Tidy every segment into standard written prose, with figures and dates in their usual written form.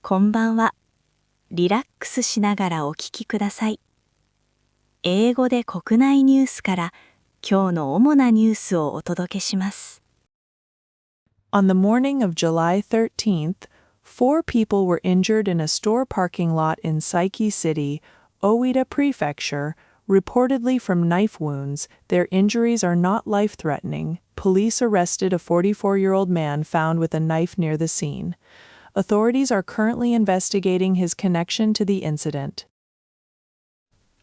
こんばんは。リラックスしながらお聞きください。英語で国内ニュースから今日の主なニュースをお届けします。On the morning of July 13th, 4 people were injured in a store parking lot in Saiki City, Oita Prefecture, reportedly from knife wounds. Their injuries are not life-threatening. Police arrested a 44-year-old man found with a knife near the scene. Authorities are currently investigating his connection to the incident.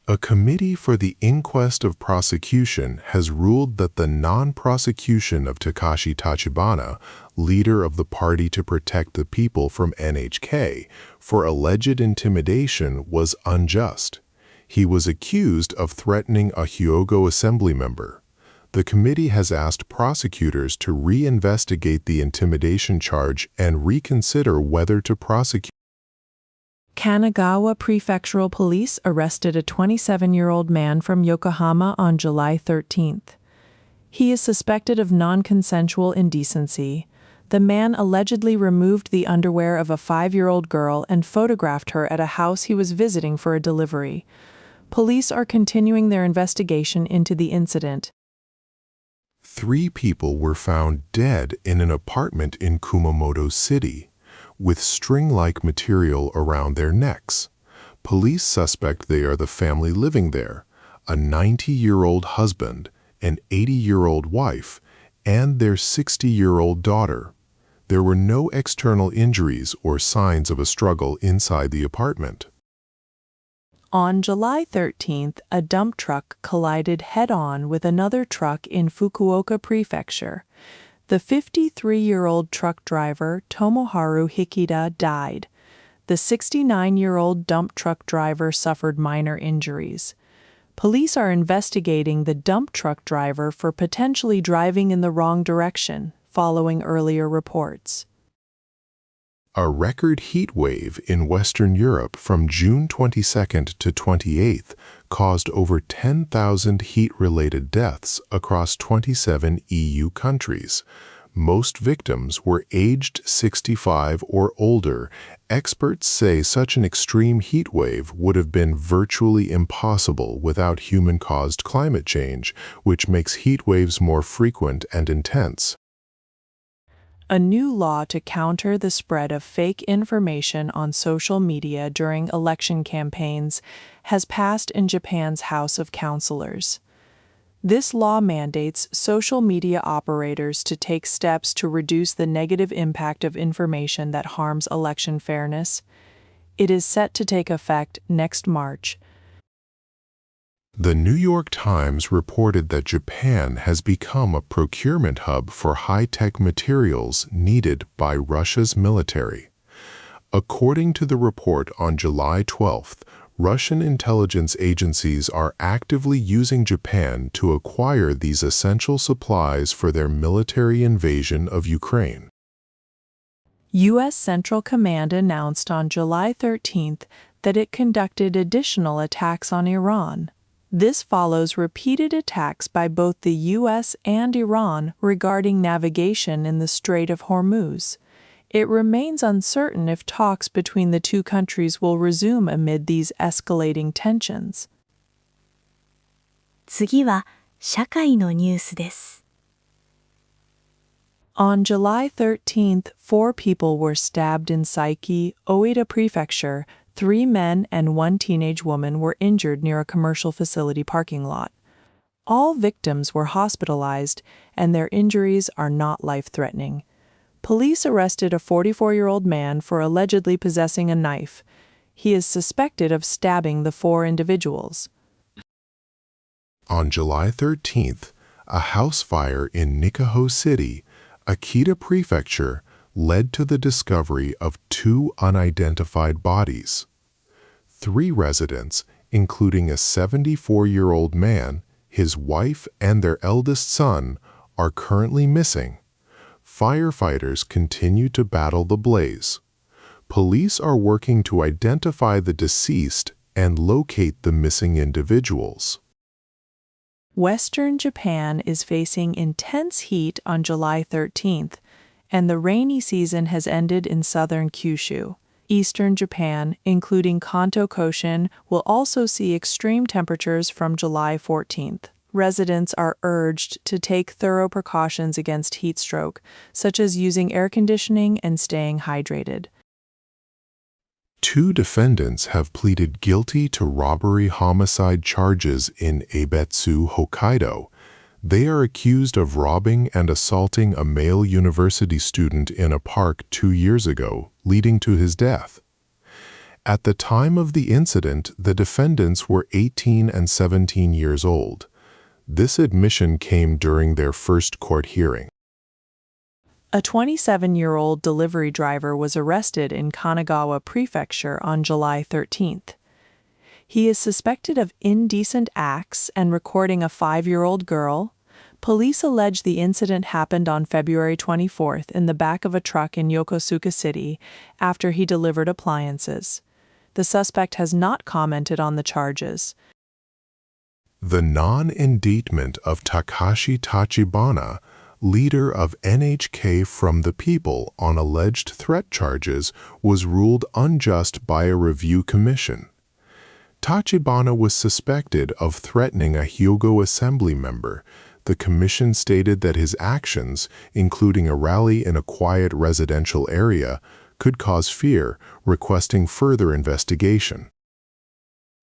A committee for the inquest of prosecution has ruled that the non-prosecution of Takashi Tachibana, leader of the Party to Protect the People from NHK, for alleged intimidation was unjust. He was accused of threatening a Hyogo assembly member. The committee has asked prosecutors to reinvestigate the intimidation charge and reconsider whether to prosecute. Kanagawa Prefectural Police arrested a 27-year-old man from Yokohama on July 13th. He is suspected of non-consensual indecency. The man allegedly removed the underwear of a 5-year-old girl and photographed her at a house he was visiting for a delivery. Police are continuing their investigation into the incident. 3 people were found dead in an apartment in Kumamoto City, with string-like material around their necks. Police suspect they are the family living there, a 90-year-old husband, an 80-year-old wife, and their 60-year-old daughter. There were no external injuries or signs of a struggle inside the apartment. On July 13th, a dump truck collided head-on with another truck in Fukuoka Prefecture. The 53-year-old truck driver, Tomoharu Hikida, died. The 69-year-old dump truck driver suffered minor injuries. Police are investigating the dump truck driver for potentially driving in the wrong direction, following earlier reports. A record heat wave in Western Europe from June 22nd to 28th caused over 10,000 heat-related deaths across 27 EU countries. Most victims were aged 65 or older. Experts say such an extreme heat wave would have been virtually impossible without human-caused climate change, which makes heat waves more frequent and intense. A new law to counter the spread of fake information on social media during election campaigns has passed in Japan's House of Councilors. This law mandates social media operators to take steps to reduce the negative impact of information that harms election fairness. It is set to take effect next March. The New York Times reported that Japan has become a procurement hub for high-tech materials needed by Russia's military. According to the report on July 12th, Russian intelligence agencies are actively using Japan to acquire these essential supplies for their military invasion of Ukraine. U.S. Central Command announced on July 13th that it conducted additional attacks on Iran. This follows repeated attacks by both the U.S. and Iran regarding navigation in the Strait of Hormuz. It remains uncertain if talks between the two countries will resume amid these escalating tensions. 次は社会のニュースです。On July 13th, 4 people were stabbed in Saiki, Oita Prefecture. 3 men and 1 teenage woman were injured near a commercial facility parking lot. All victims were hospitalized, and their injuries are not life-threatening. Police arrested a 44-year-old man for allegedly possessing a knife. He is suspected of stabbing the 4 individuals. On July 13th, a house fire in Nikaho City, Akita Prefecture, led to the discovery of 2 unidentified bodies. 3 residents, including a 74-year-old man, his wife, and their eldest son, are currently missing. Firefighters continue to battle the blaze. Police are working to identify the deceased and locate the missing individuals. Western Japan is facing intense heat on July 13th, and the rainy season has ended in southern Kyushu. Eastern Japan, including Kanto Koshin, will also see extreme temperatures from July 14th. Residents are urged to take thorough precautions against heat stroke, such as using air conditioning and staying hydrated. 2 defendants have pleaded guilty to robbery-homicide charges in Ebetsu, Hokkaido. They are accused of robbing and assaulting a male university student in a park 2 years ago, leading to his death. At the time of the incident, the defendants were 18 and 17 years old. This admission came during their first court hearing. A 27-year-old delivery driver was arrested in Kanagawa Prefecture on July 13th. He is suspected of indecent acts and recording a 5-year-old girl. Police allege the incident happened on February 24th in the back of a truck in Yokosuka City after he delivered appliances. The suspect has not commented on the charges. The non-indictment of Takashi Tachibana, leader of NHK From the People on alleged threat charges, was ruled unjust by a review commission. Tachibana was suspected of threatening a Hyogo assembly member. The commission stated that his actions, including a rally in a quiet residential area, could cause fear, requesting further investigation.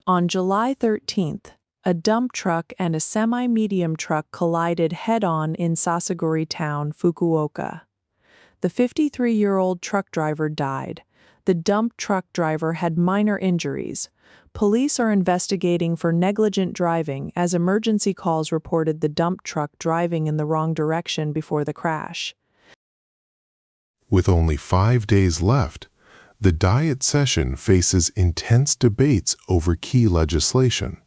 On July 13th, a dump truck and a semi-medium truck collided head-on in Sasaguri Town, Fukuoka. The 53-year-old truck driver died. The dump truck driver had minor injuries. Police are investigating for negligent driving as emergency calls reported the dump truck driving in the wrong direction before the crash. With only 5 days left, the Diet session faces intense debates over key legislation.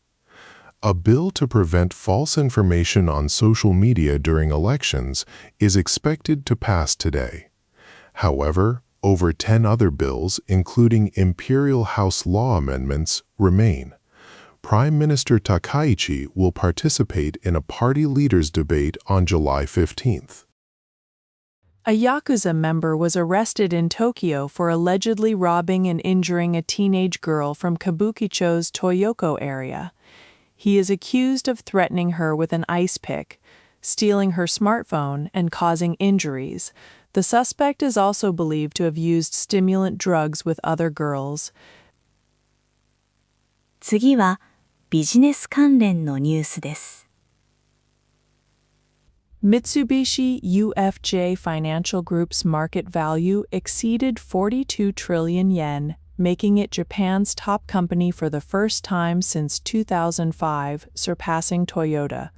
A bill to prevent false information on social media during elections is expected to pass today. However, over 10 other bills, including Imperial House law amendments, remain. Prime Minister Takaichi will participate in a party leaders' debate on July 15th. A Yakuza member was arrested in Tokyo for allegedly robbing and injuring a teenage girl from Kabukicho's Toyoko area. He is accused of threatening her with an ice pick, stealing her smartphone, and causing injuries. The suspect is also believed to have used stimulant drugs with other girls. 次はビジネス関連のニュースです。Mitsubishi UFJ Financial Group's market value exceeded 42 trillion yen, making it Japan's top company for the first time since 2005, surpassing Toyota.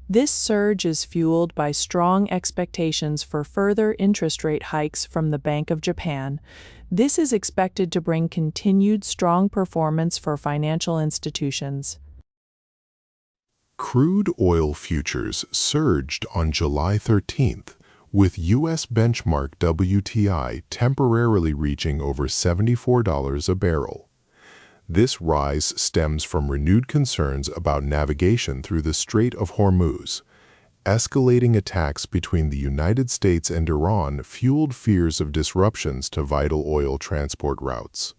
This surge is fueled by strong expectations for further interest rate hikes from the Bank of Japan. This is expected to bring continued strong performance for financial institutions. Crude oil futures surged on July 13th, with U.S. benchmark WTI temporarily reaching over $74 a barrel. This rise stems from renewed concerns about navigation through the Strait of Hormuz. Escalating attacks between the United States and Iran fueled fears of disruptions to vital oil transport routes.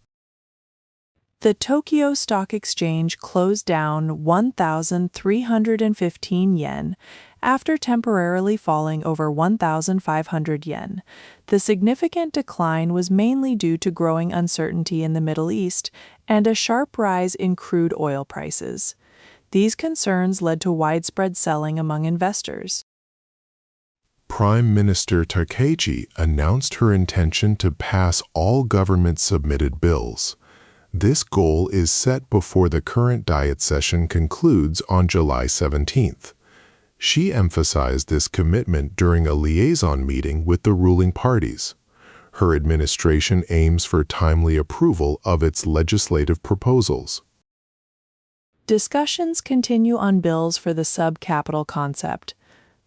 The Tokyo Stock Exchange closed down 1,315 yen after temporarily falling over 1,500 yen. The significant decline was mainly due to growing uncertainty in the Middle East and a sharp rise in crude oil prices. These concerns led to widespread selling among investors. Prime Minister Takaichi announced her intention to pass all government-submitted bills. This goal is set before the current Diet session concludes on July 17th. She emphasized this commitment during a liaison meeting with the ruling parties. Her administration aims for timely approval of its legislative proposals. Discussions continue on bills for the sub-capital concept.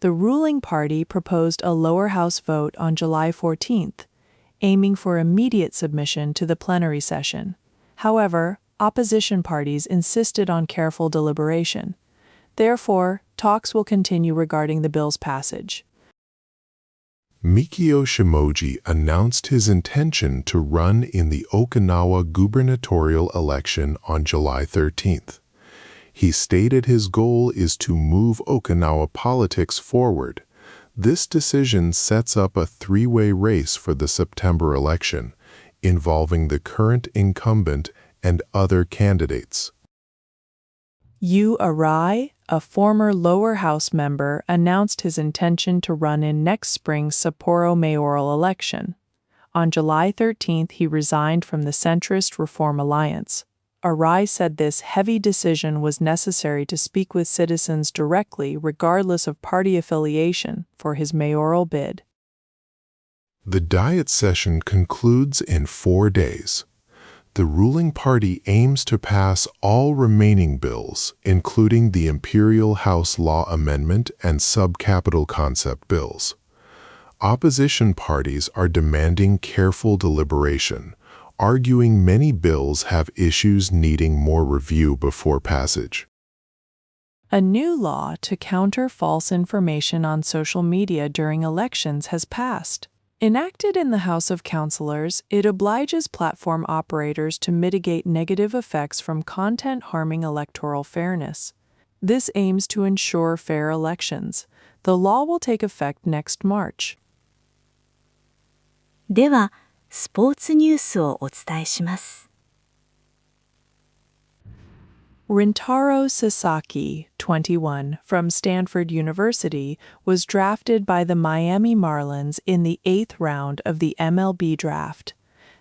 The ruling party proposed a lower house vote on July 14th, aiming for immediate submission to the plenary session. However, opposition parties insisted on careful deliberation. Therefore, talks will continue regarding the bill's passage. Mikio Shimoji announced his intention to run in the Okinawa gubernatorial election on July 13th. He stated his goal is to move Okinawa politics forward. This decision sets up a three-way race for the September election, involving the current incumbent and other candidates. Yu Arai, a former lower house member, announced his intention to run in next spring's Sapporo mayoral election. On July 13th, he resigned from the centrist Reform Alliance. Arai said this heavy decision was necessary to speak with citizens directly, regardless of party affiliation, for his mayoral bid. The Diet session concludes in 4 days. The ruling party aims to pass all remaining bills, including the Imperial House Law Amendment and Sub-Capital Concept bills. Opposition parties are demanding careful deliberation, arguing many bills have issues needing more review before passage. A new law to counter false information on social media during elections has passed. Enacted in the House of Councilors, it obliges platform operators to mitigate negative effects from content harming electoral fairness. This aims to ensure fair elections. The law will take effect next March. では、スポーツニュースをお伝えします。Rintaro Sasaki, 21, from Stanford University, was drafted by the Miami Marlins in the 8th round of the MLB draft.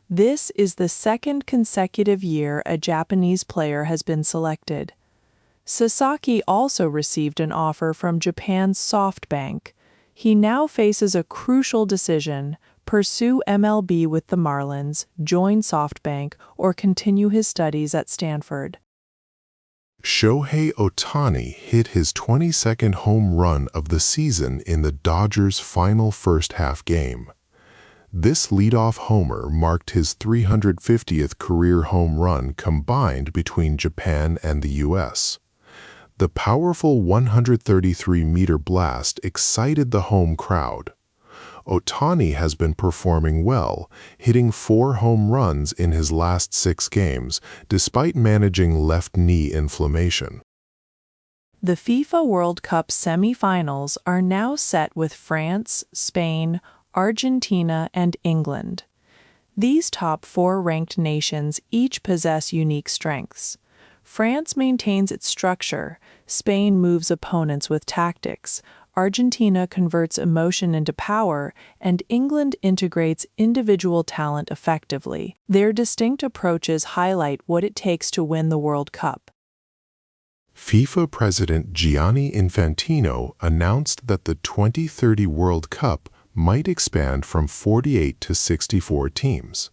This is the second consecutive year a Japanese player has been selected. Sasaki also received an offer from Japan's SoftBank. He now faces a crucial decision: pursue MLB with the Marlins, join SoftBank, or continue his studies at Stanford. Shohei Ohtani hit his 22nd home run of the season in the Dodgers' final first-half game. This leadoff homer marked his 350th career home run combined between Japan and the U.S. The powerful 133-meter blast excited the home crowd. Ohtani has been performing well, hitting 4 home runs in his last 6 games, despite managing left knee inflammation. The FIFA World Cup semi-finals are now set with France, Spain, Argentina, and England. These top 4 ranked nations each possess unique strengths. France maintains its structure, Spain moves opponents with tactics, Argentina converts emotion into power, and England integrates individual talent effectively. Their distinct approaches highlight what it takes to win the World Cup. FIFA President Gianni Infantino announced that the 2030 World Cup might expand from 48 to 64 teams.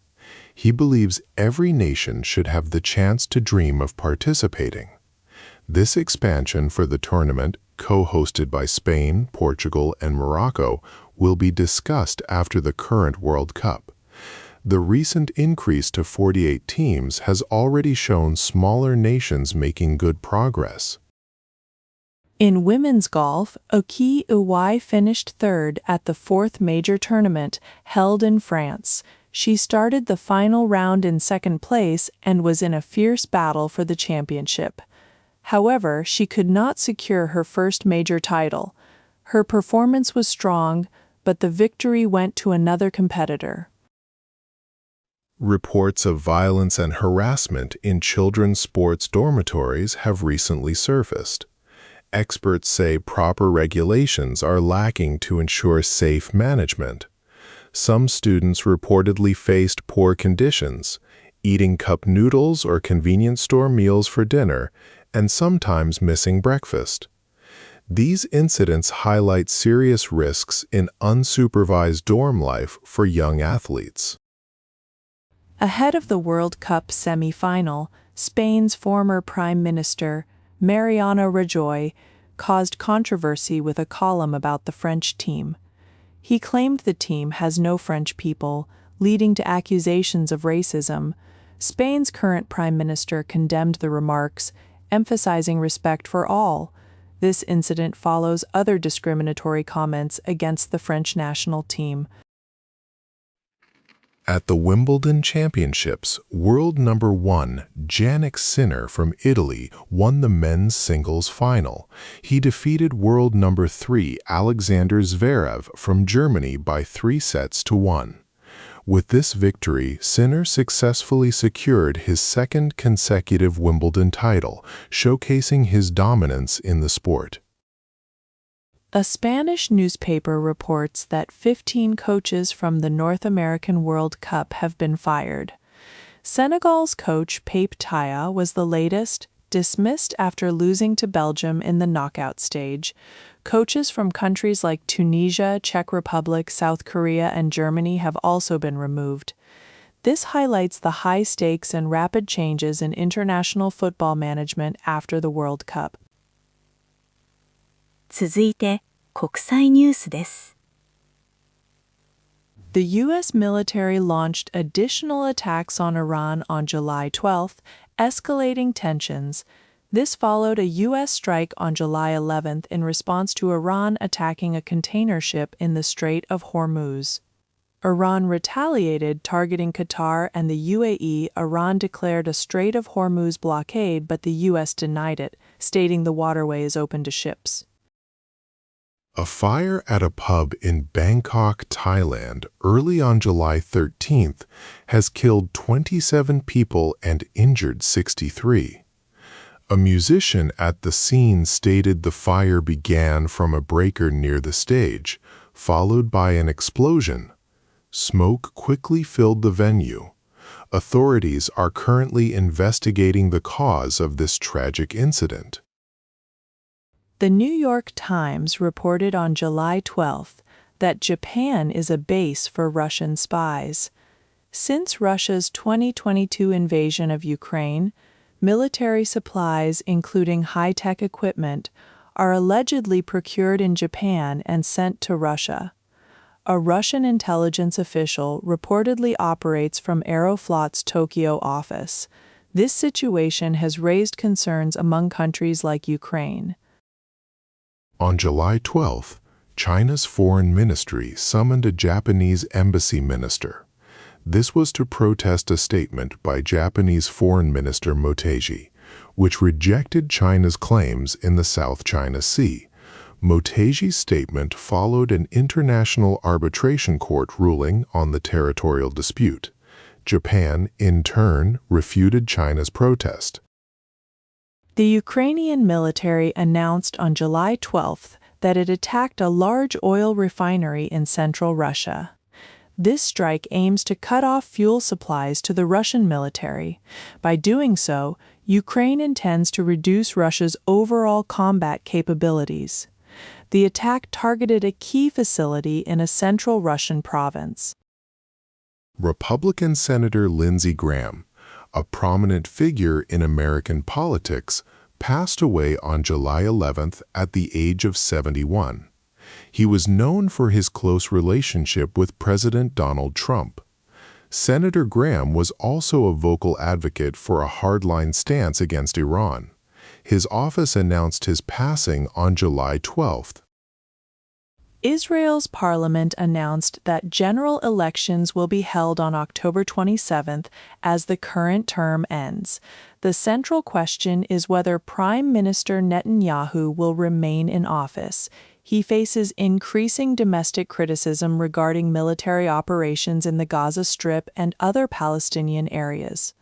He believes every nation should have the chance to dream of participating. This expansion for the tournament, co-hosted by Spain, Portugal, and Morocco, will be discussed after the current World Cup. The recent increase to 48 teams has already shown smaller nations making good progress. In women's golf, Oki Iwai finished 3rd at the 4th major tournament held in France. She started the final round in 2nd place and was in a fierce battle for the championship. However, she could not secure her first major title. Her performance was strong, but the victory went to another competitor. Reports of violence and harassment in children's sports dormitories have recently surfaced. Experts say proper regulations are lacking to ensure safe management. Some students reportedly faced poor conditions, eating cup noodles or convenience store meals for dinner, and sometimes missing breakfast. These incidents highlight serious risks in unsupervised dorm life for young athletes. Ahead of the World Cup semi-final, Spain's former Prime Minister, Mariano Rajoy, caused controversy with a column about the French team. He claimed the team has no French people, leading to accusations of racism. Spain's current Prime Minister condemned the remarks, emphasizing respect for all. This incident follows other discriminatory comments against the French national team. At the Wimbledon Championships, world number 1 Jannik Sinner from Italy won the men's singles final. He defeated world number 3 Alexander Zverev from Germany by 3-1. With this victory, Sinner successfully secured his second consecutive Wimbledon title, showcasing his dominance in the sport. A Spanish newspaper reports that 15 coaches from the North American World Cup have been fired. Senegal's coach Pape Taya was the latest, dismissed after losing to Belgium in the knockout stage. Coaches from countries like Tunisia, Czech Republic, South Korea, and Germany have also been removed. This highlights the high stakes and rapid changes in international football management after the World Cup. 続いて、国際ニュースです。The U.S. military launched additional attacks on Iran on July 12th, escalating tensions. This followed a U.S. strike on July 11th in response to Iran attacking a container ship in the Strait of Hormuz. Iran retaliated, targeting Qatar and the UAE. Iran declared a Strait of Hormuz blockade, but the U.S. denied it, stating the waterway is open to ships. A fire at a pub in Bangkok, Thailand, early on July 13th, has killed 27 people and injured 63. A musician at the scene stated the fire began from a breaker near the stage, followed by an explosion. Smoke quickly filled the venue. Authorities are currently investigating the cause of this tragic incident. The New York Times reported on July 12th that Japan is a base for Russian spies. Since Russia's 2022 invasion of Ukraine, military supplies, including high-tech equipment, are allegedly procured in Japan and sent to Russia. A Russian intelligence official reportedly operates from Aeroflot's Tokyo office. This situation has raised concerns among countries like Ukraine. On July 12th, China's foreign ministry summoned a Japanese embassy minister. This was to protest a statement by Japanese Foreign Minister Motegi, which rejected China's claims in the South China Sea. Motegi's statement followed an international arbitration court ruling on the territorial dispute. Japan, in turn, refuted China's protest. The Ukrainian military announced on July 12th that it attacked a large oil refinery in central Russia. This strike aims to cut off fuel supplies to the Russian military. By doing so, Ukraine intends to reduce Russia's overall combat capabilities. The attack targeted a key facility in a central Russian province. Republican Senator Lindsey Graham, a prominent figure in American politics, passed away on July 11th at the age of 71. He was known for his close relationship with President Donald Trump. Senator Graham was also a vocal advocate for a hardline stance against Iran. His office announced his passing on July 12th. Israel's parliament announced that general elections will be held on October 27th as the current term ends. The central question is whether Prime Minister Netanyahu will remain in office. He faces increasing domestic criticism regarding military operations in the Gaza Strip and other Palestinian areas.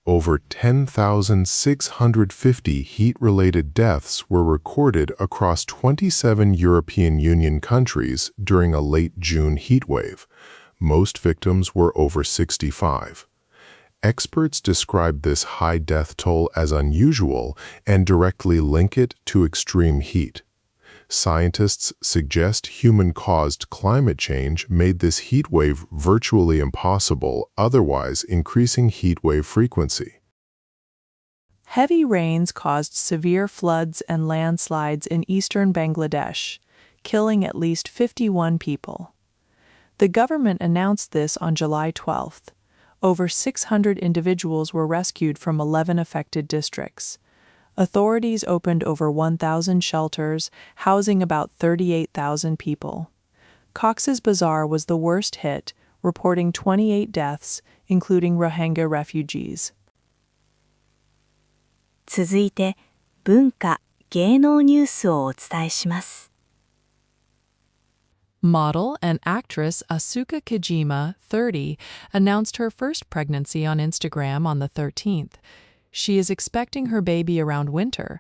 Over 10,650 heat-related deaths were recorded across 27 European Union countries during a late June heatwave. Most victims were over 65. Experts describe this high death toll as unusual and directly link it to extreme heat. Scientists suggest human-caused climate change made this heat wave virtually impossible, otherwise increasing heat wave frequency. Heavy rains caused severe floods and landslides in eastern Bangladesh, killing at least 51 people. The government announced this on July 12th. Over 600 individuals were rescued from 11 affected districts. Authorities opened over 1,000 shelters, housing about 38,000 people. Cox's Bazar was the worst hit, reporting 28 deaths, including Rohingya refugees. 続いて、文化・芸能ニュースをお伝えします。Model and actress Asuka Kijima, 30, announced her first pregnancy on Instagram on the 13th. She is expecting her baby around winter.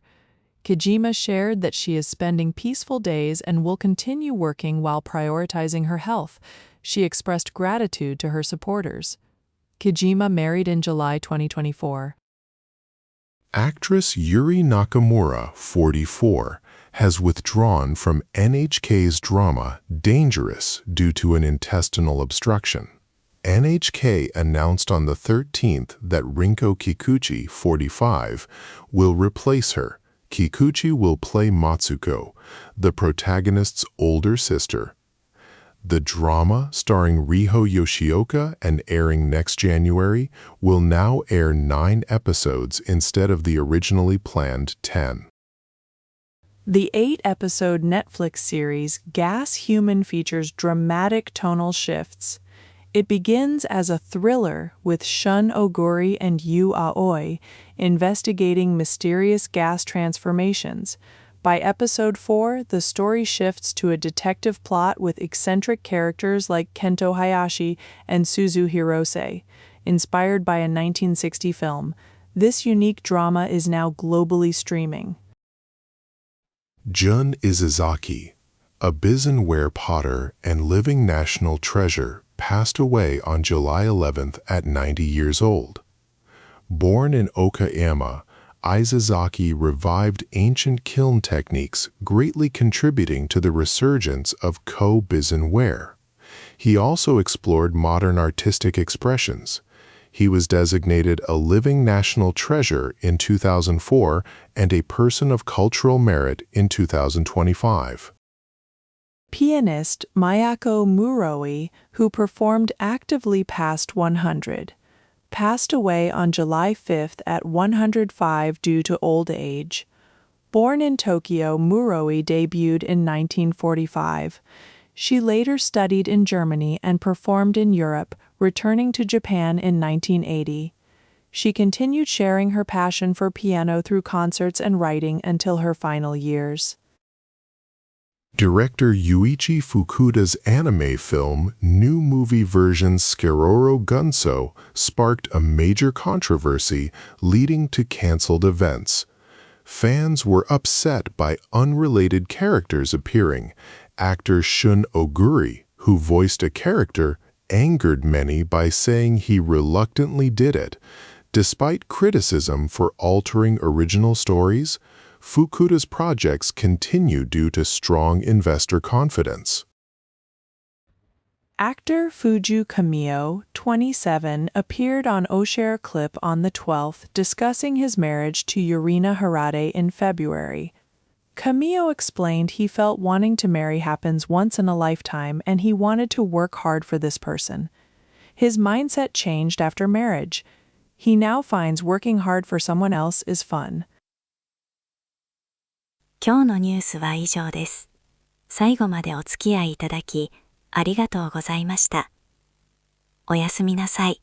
Kijima shared that she is spending peaceful days and will continue working while prioritizing her health. She expressed gratitude to her supporters. Kijima married in July 2024. Actress Yuri Nakamura, 44, has withdrawn from NHK's drama Dangerous due to an intestinal obstruction. NHK announced on the 13th that Rinko Kikuchi, 45, will replace her. Kikuchi will play Matsuko, the protagonist's older sister. The drama, starring Riho Yoshioka and airing next January, will now air 9 episodes instead of the originally planned 10. The 8-episode Netflix series Gas Human features dramatic tonal shifts. It begins as a thriller with Shun Oguri and Yu Aoi investigating mysterious gas transformations. By episode 4, the story shifts to a detective plot with eccentric characters like Kento Hayashi and Suzu Hirose. Inspired by a 1960 film, this unique drama is now globally streaming. Jun Izazaki, a Bizenware potter and living national treasure, passed away on July 11th at 90 years old. Born in Okayama, Izazaki revived ancient kiln techniques, greatly contributing to the resurgence of Bizenware. He also explored modern artistic expressions. He was designated a living national treasure in 2004 and a person of cultural merit in 2025. Pianist Mayako Muroi, who performed actively past 100, passed away on July 5th at 105 due to old age. Born in Tokyo, Muroi debuted in 1945. She later studied in Germany and performed in Europe, returning to Japan in 1980. She continued sharing her passion for piano through concerts and writing until her final years. Director Yuichi Fukuda's anime film New Movie Version Skeroro Gunso sparked a major controversy, leading to canceled events. Fans were upset by unrelated characters appearing. Actor Shun Oguri, who voiced a character, angered many by saying he reluctantly did it. Despite criticism for altering original stories, Fukuda's projects continue due to strong investor confidence. Actor Fuju Kamio, 27, appeared on Oshare Clip on the 12th discussing his marriage to Yurina Harade in February. Kamio explained he felt wanting to marry happens once in a lifetime and he wanted to work hard for this person. His mindset changed after marriage. He now finds working hard for someone else is fun. 今日のニュースは以上です。最後までお付き合いいただき、ありがとうございました。おやすみなさい。